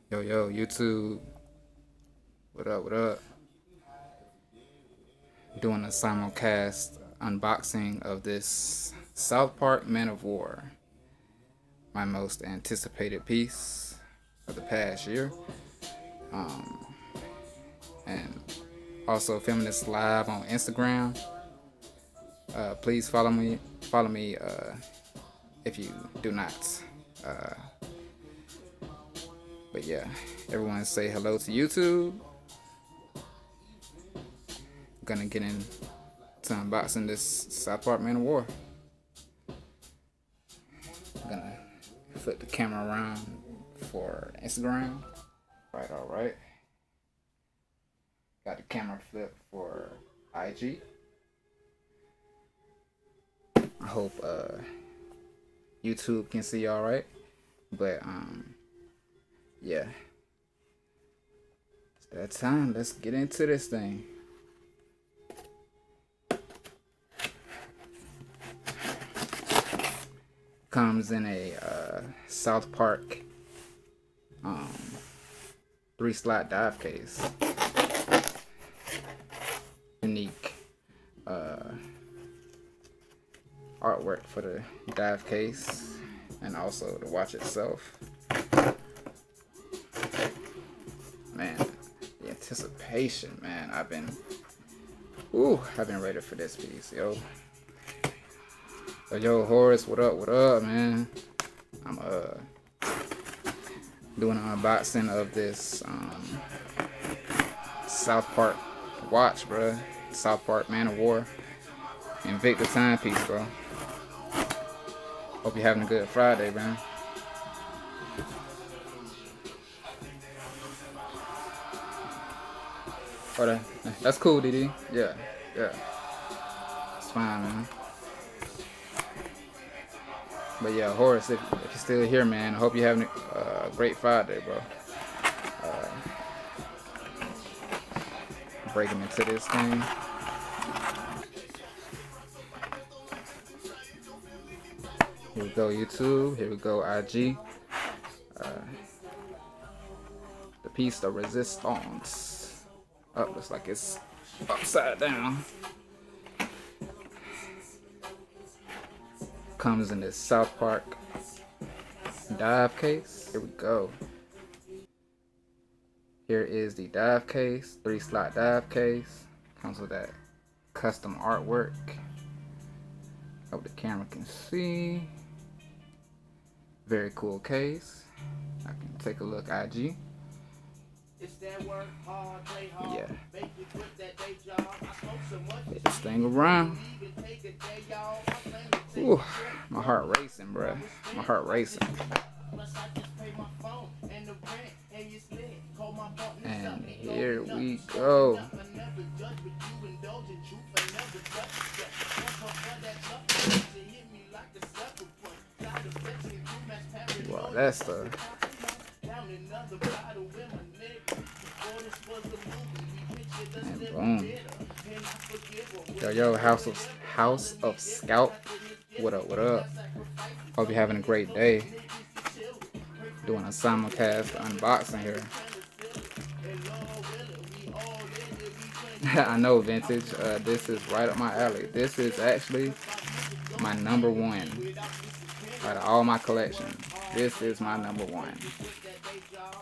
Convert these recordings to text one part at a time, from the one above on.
Yo, yo, YouTube. What up, what up? Doing a SimulCast unboxing of this South Park Man of War. My most anticipated piece of the past year. And also filming this live on Instagram. Please follow me. Follow me if you do not. But yeah, everyone say hello to YouTube. Gonna get into unboxing this South Park Man of War. Gonna flip the camera around for Instagram. Alright. Got the camera flipped for IG. I hope YouTube can see alright. But yeah. It's that time. Let's get into this thing. Comes in a South Park 3-slot dive case. Unique artwork for the dive case and also the watch itself. Man, the anticipation, man. I've been ready for this piece, yo. Yo, Horace, what up, man? I'm doing an unboxing of this South Park watch, bruh. South Park Man of War Invicta timepiece, bro. Hope you're having a good Friday, man. Oh, that's cool, DD. Yeah. It's fine, man. But yeah, Horace, if you're still here, man, I hope you're having a great Friday, bro. Breaking into this thing. Here we go, YouTube. Here we go, IG. The piece de resistance. Oh, looks like it's upside down. Comes in this South Park dive case. Here we go. Here is the dive case, 3-slot dive case. Comes with that custom artwork. Hope the camera can see. Very cool case. I can take a look, IG. Yeah. Get this thing around. Ooh, my heart racing, bruh. My heart racing. And here we go. Wow, that's the. And boom. Yo, House of Scout. What up? Hope you're having a great day. Doing a SimulCast unboxing here. I know, Vintage. This is right up my alley. This is actually my number one out of all my collection. This is my number one.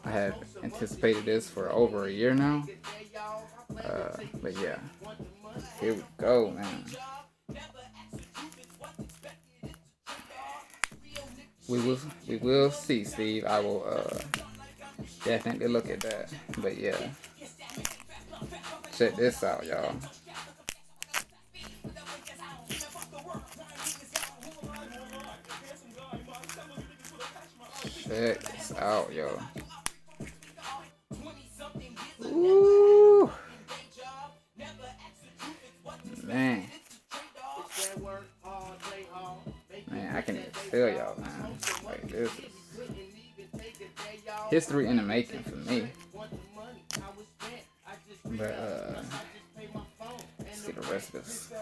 I have anticipated this for over a year now. But yeah, here we go, man. We will see, Steve. I will definitely look at that. But yeah, check this out, y'all. Check this out, yo. Ooh. Man, I can even feel y'all, man. Like, this is history in the making for me. But let's see the rest of this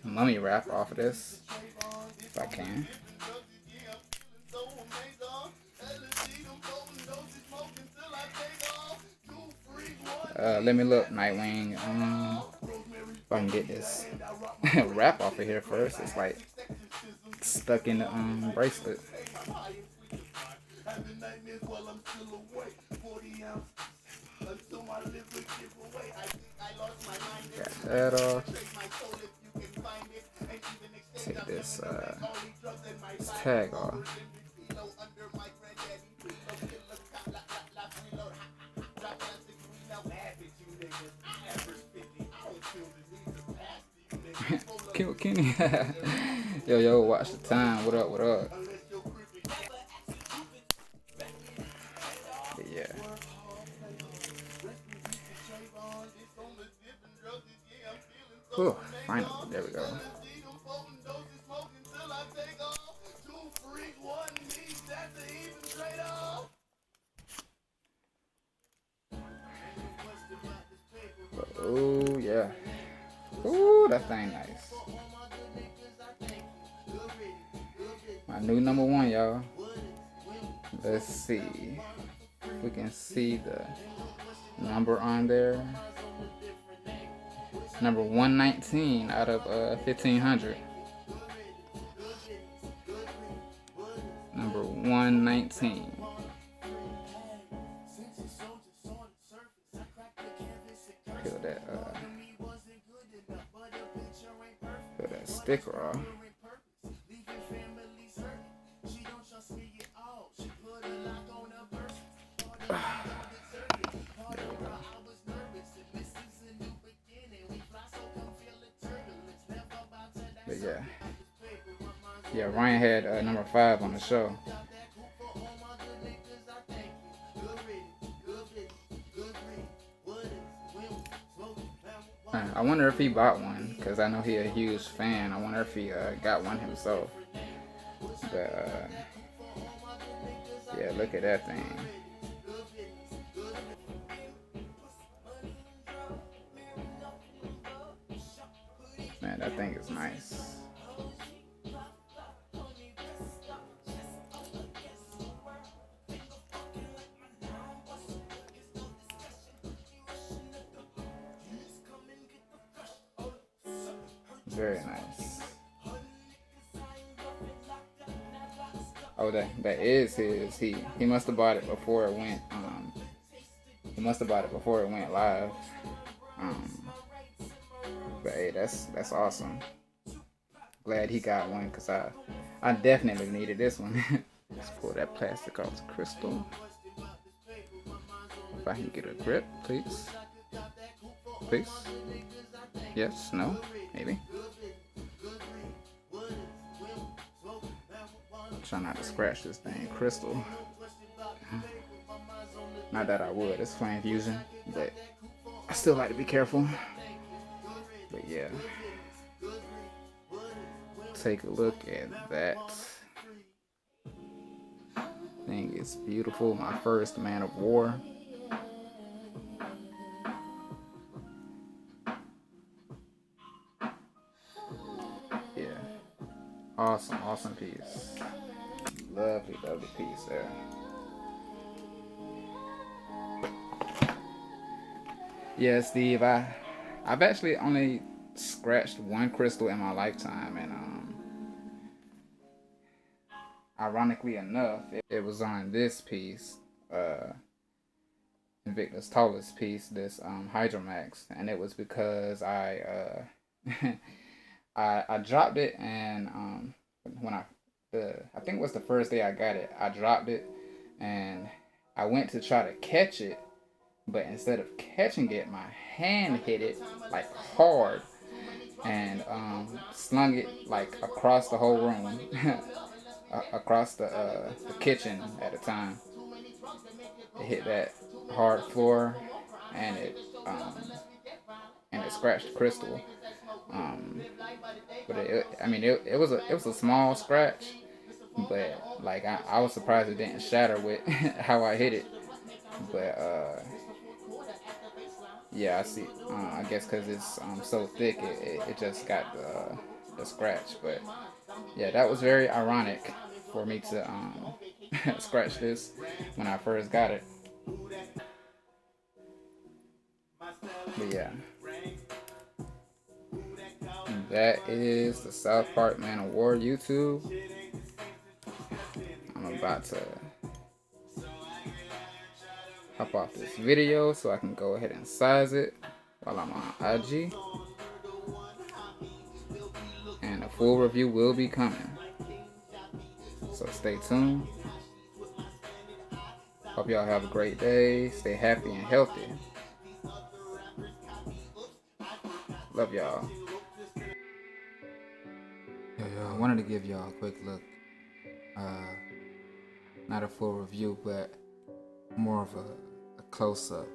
mummy wrap off of this, if I can. Let me look, Nightwing. If I can get this wrap off of here first. It's like stuck in the bracelet. Got that off. Take this tag off. Kenny. Yo, watch the time. What up, what up? Yeah. Whew, finally, there we go. Oh, yeah. Ooh, that thing nice. My new number one, y'all. Let's see if we can see the number on there. Number 119 out of 1500. Number 119. Peel that sticker off. But yeah, Ryan had number 5 on the show. I wonder if he bought one, because I know he's a huge fan. I wonder if he got one himself. But yeah, look at that thing. Man, that thing is nice. Very nice. Oh, that is his. He must have bought it before it went. He must have bought it before it went live. But hey, that's awesome. Glad he got one, cause I definitely needed this one. Let's pull that plastic off the crystal. If I can get a grip, please. Please. Yes. No. Maybe. Try not to scratch this thing crystal. Not that I would, it's flame fusion, but I still like to be careful. But yeah, take a look at that thing. It's beautiful. My first Man of War. Yeah, awesome piece. Lovely piece there. Yeah, Steve, I've actually only scratched one crystal in my lifetime, and ironically enough, it was on this piece, Invicta's tallest piece, this Hydromax, and it was because I I dropped it, and when I think it was the first day I got it, I dropped it, and I went to try to catch it, but instead of catching it, my hand hit it like hard, and slung it like across the whole room, across the kitchen at the time. It hit that hard floor, and it scratched the crystal. But it was a small scratch, but like I was surprised it didn't shatter with how I hit it. But yeah, I see. I guess because it's so thick, it just got the scratch. But yeah, that was very ironic for me to scratch this when I first got it. But yeah, and that is the South Park Man of War YouTube. I'm about to hop off this video so I can go ahead and size it while I'm on IG. And a full review will be coming, so stay tuned. Hope y'all have a great day. Stay happy and healthy. Love y'all. I wanted to give y'all a quick look. Not a full review, but more of a close-up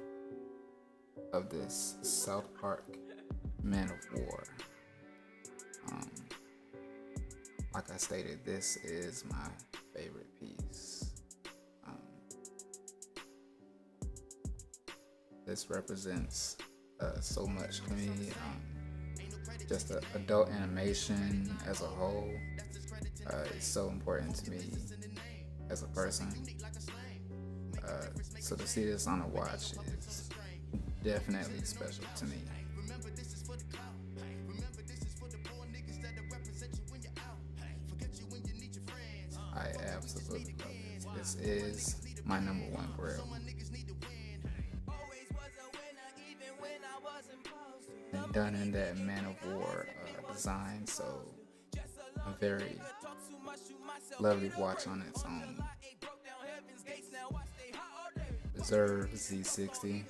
of this South Park Man of War. Like I stated, this is my favorite piece. This represents so much to me. Just adult animation as a whole is so important to me as a person. So to see this on a watch is definitely special to me. I absolutely love this. This is my number one grail. And done in that Man of War design, so a very lovely watch on its own. Reserve Z60.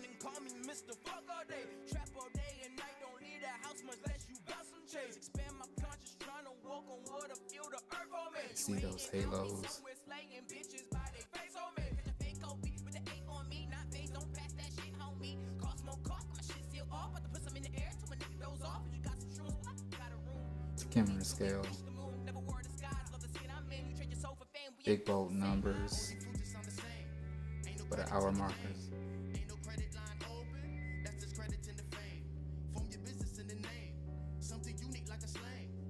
See those halos. Camera scale. Big bold numbers for the hour markers.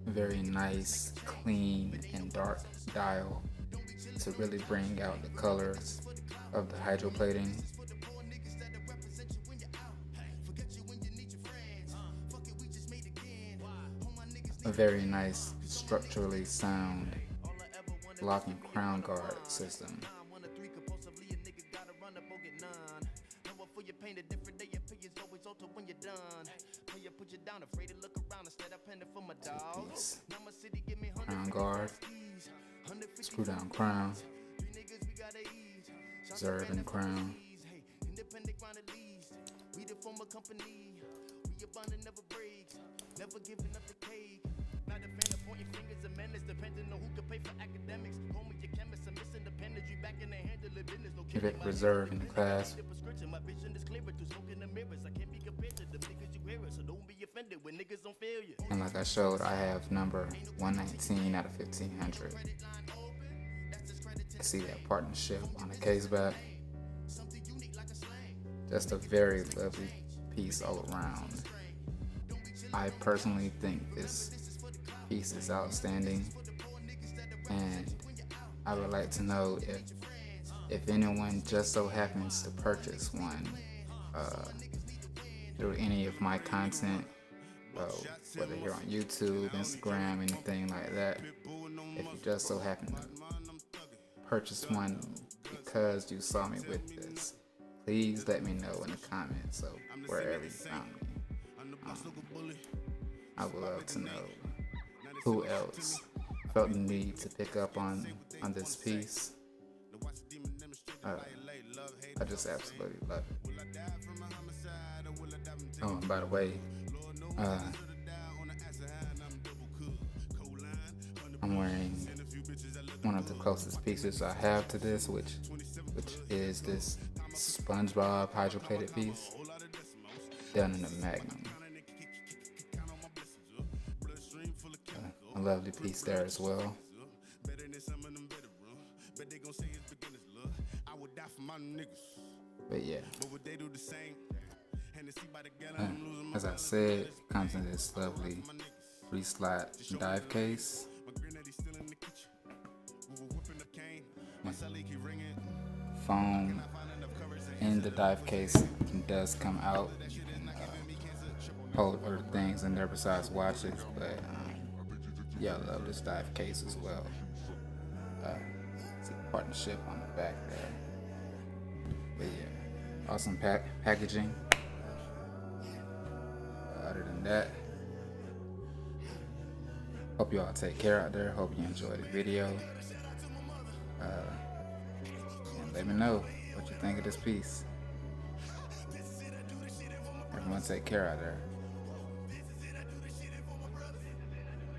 Very nice, clean, and dark dial to really bring out the colors of the hydroplating. A very nice, structurally sound lock and crown guard system. Piece. Crown guard, screw down crown, reserve and crown. Give it reserve in the class. And like I showed, I have number 119 out of 1500. See that partnership on the case back. Just a very lovely piece all around. I personally think this piece is outstanding, and I would like to know if anyone just so happens to purchase one through any of my content, whether you're on YouTube, Instagram, anything like that. If you just so happen to purchase one because you saw me with this, please let me know in the comments, so wherever you found me. I would love to know who else felt the need to pick up on this piece. I just absolutely love it. Oh, and by the way, I'm wearing one of the closest pieces I have to this, which is this SpongeBob hydroplated piece done in a Magnum. A lovely piece there as well. But yeah, as I said, it comes in this lovely 3-slot dive case. Foam in the dive case does come out. You can hold other things in there besides watches, but yeah, I love this dive case as well. It's a partnership on the back there. But yeah, awesome packaging. Other than that, hope you all take care out there. Hope you enjoyed the video. And let me know what you think of this piece. Everyone take care out there.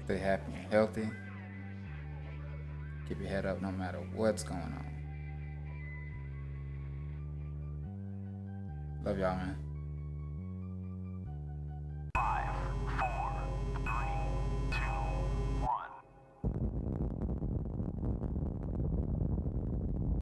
Stay happy and healthy. Keep your head up no matter what's going on. Love y'all, man.